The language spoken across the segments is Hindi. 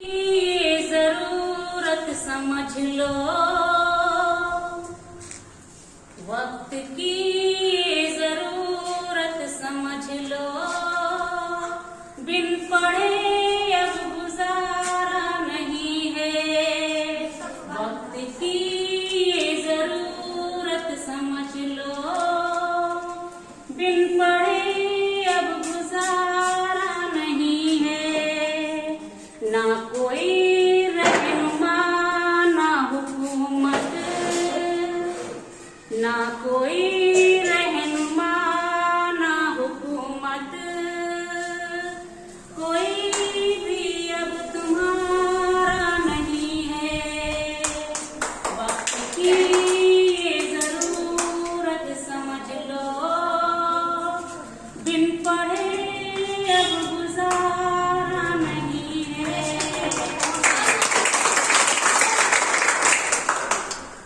ये जरूरत समझ लो, वक्त की जरूरत समझ लो, बिन पढ़े अब गुजारा नहीं है। वक्त की जरूरत समझ लो, बिन पढ़े अब गुजारा नहीं है। ना कोई रहनुमा ना हुकूमत, ना कोई रहनुमा ना हुकूमत, कोई भी अब तुम्हारा नहीं है। वक्त की ये जरूरत समझ लो, बिन पढ़े अब गुजारा नहीं है।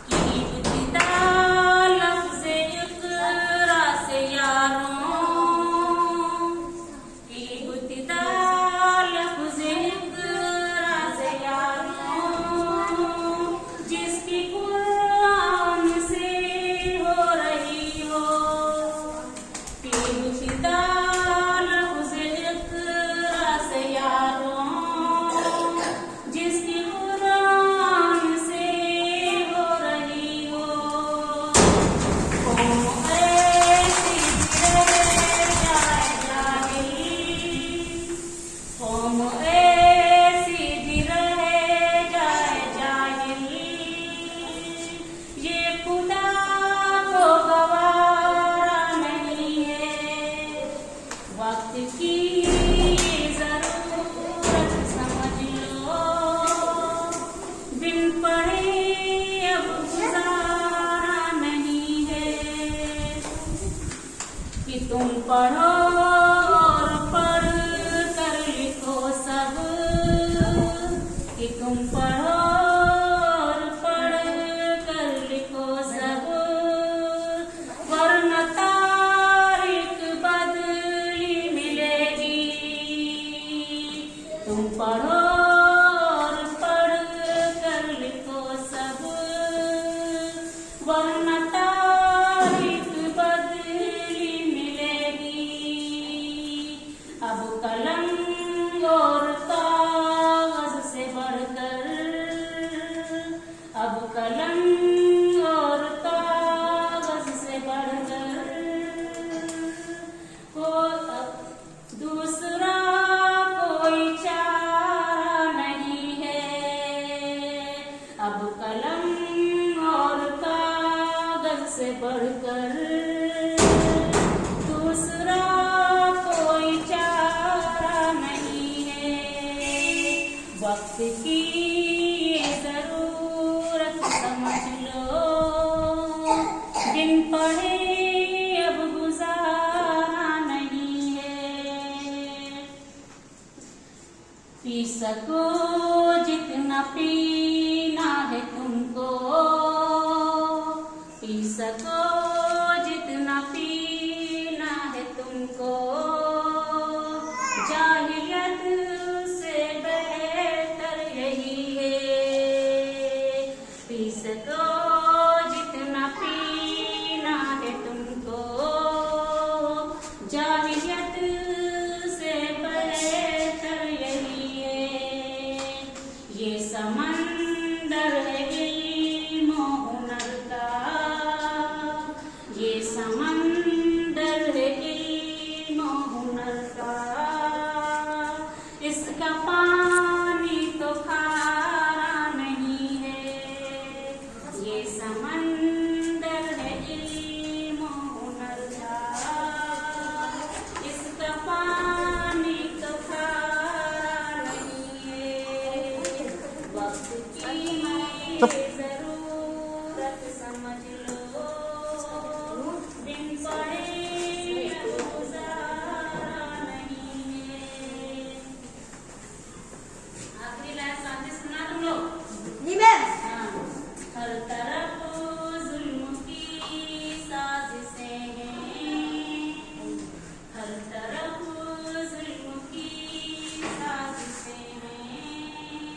कीमतीदा लफ्ज़े इक़रा से यारों, कीमतीदा लफ्ज़े इक़रा से यारों, जिसकी कुरान से हो रही हो। कीमतीदा लफ्ज़े इक़रा से यारों, जिसकी कुरान से हो रही हो। कौम ऐसी रह जाए जाहिल, कौम ऐसी भी रह जाए जाहिल, ये खुदा को गवारा नहीं है। वक्त की जरूरत समझ लो, बिन पढ़े अब गुजारा नहीं है। कि तुम पढ़ो और पढ़ कर लिखो सब, कि तुम पढ़ो और पढ़ कर लिखो सब, वरना तारीख बदली मिलेगी। तुम पढ़ो और पढ़ कर लिखो सब, वरना तारीख बदली मिलेगी। अब कलम और कागज से बढ़कर, अब कलम और कागज से बढ़कर दूसरा कोई चारा नहीं है। अब कलम और कागज से बढ़कर दूसरा कोई चारा नहीं है। वक्त की ये जरूरत समझ लो, बिन पढ़े अब गुजारा नहीं है। पी सको जितना पीना है तुमको, पी सको जितना पीना है तुमको, जाहिलियत से बेहतर यही है। पी सको जितना पीना है तुमको, जाहिलियत से बेहतर यही है। ये समंदर है इल्म और हुनर का, ये समंदर है इल्म और हुनर का, इसका पानी तो खारा नहीं है। ये समंदर है इल्म और हुनर का, इसका पानी तो खारा नहीं है। वक्त की जरूरत समझ लो, बिन पढ़े अब गुजारा नहीं है। आखिरी लाइन शांति से सुना तुम लोग। जी मैम। हाँ। हर तरफ जुल्म की साजिशें हैं, हर तरफ जुल्म की साजिशें हैं।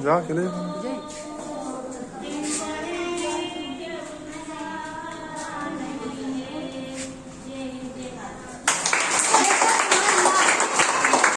जा चले